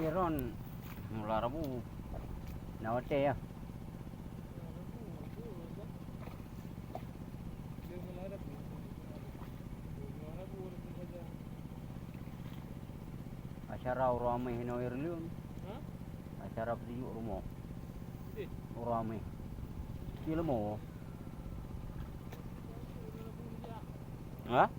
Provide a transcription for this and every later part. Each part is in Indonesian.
Iron mula Rabu nawate ya. Acara urame hino irliun. Acara pediu rumo. Urame. Ilmu. Hah?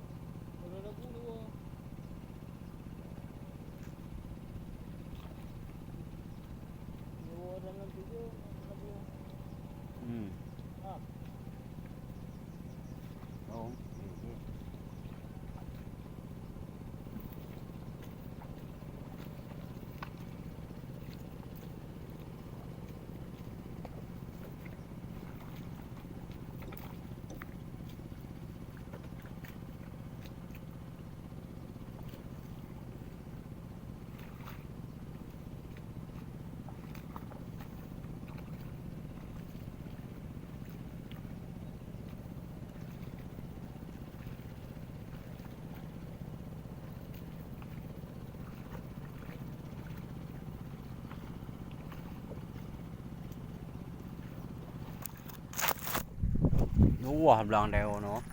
Oh, wah belang deo no.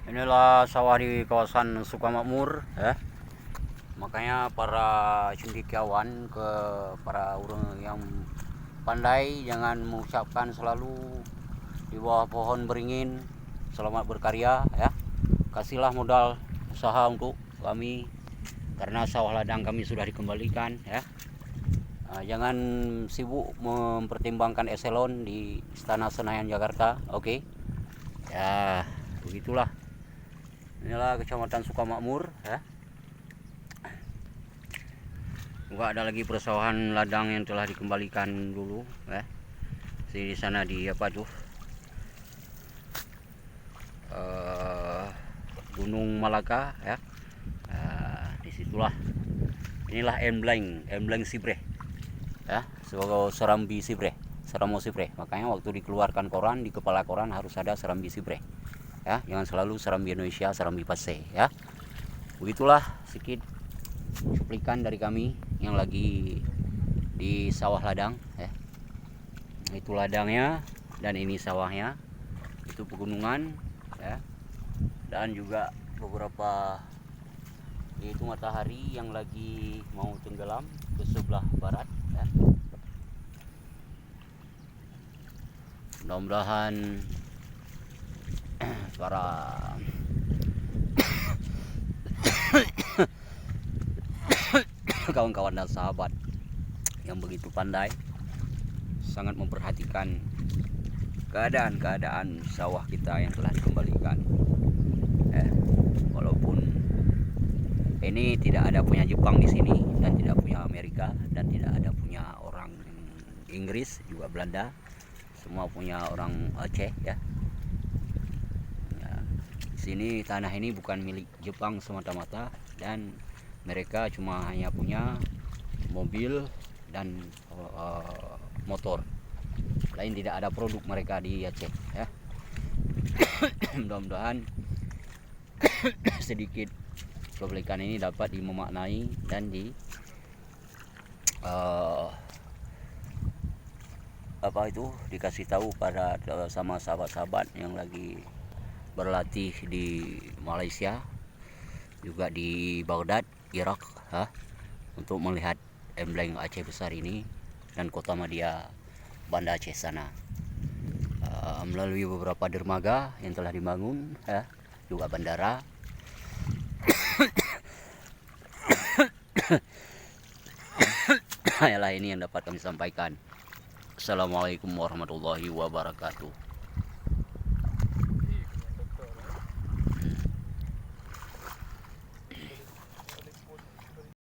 Inilah sawah di kawasan Sukamakmur ya. Makanya para cendekiawan ke para orang yang pandai jangan mengucapkan selalu di bawah pohon beringin selamat berkarya ya. Kasihlah modal usaha untuk kami karena sawah ladang kami sudah dikembalikan ya. Jangan sibuk mempertimbangkan eselon di Istana Senayan Jakarta. Oke. Ya, begitulah. Inilah Kecamatan Sukamakmur ya. Enggak ada lagi persawahan ladang yang telah dikembalikan dulu ya. Di sana di apa tuh? Gunung Malaka ya. Disitulah. Inilah embleng Sibreh. Ya, sebagai Serambi Sibreh, Seramo Sibreh. Makanya waktu dikeluarkan koran, di kepala koran harus ada Serambi Sibreh. Ya, jangan selalu Serambi Indonesia, Serambi Pase ya. Begitulah sedikit cuplikan dari kami yang lagi di sawah ladang ya. Itu ladangnya dan ini sawahnya. Itu pegunungan ya. Dan juga beberapa itu matahari yang lagi mau tenggelam ke sebelah barat ya. Mudah-mudahan para kawan-kawan dan sahabat yang begitu pandai sangat memperhatikan keadaan sawah kita yang telah dikembalikan. Walaupun ini tidak ada punya Jepang di sini dan tidak punya Amerika dan tidak ada punya orang Inggris juga Belanda, semua punya orang Aceh ya. Di sini tanah ini bukan milik Jepang semata-mata dan mereka cuma hanya punya mobil dan motor. Lain tidak ada produk mereka di Aceh ya. Mudah-mudahan sedikit cuplikan ini dapat dimaknai dan dikasih tahu pada sama sahabat-sahabat yang lagi berlatih di Malaysia, juga di Baghdad, Irak untuk melihat embleng Aceh besar ini dan kota Madia Banda Aceh sana. Melalui beberapa dermaga yang telah dibangun juga bandara. Yalah, ini yang dapat kami sampaikan. Assalamualaikum warahmatullahi wabarakatuh.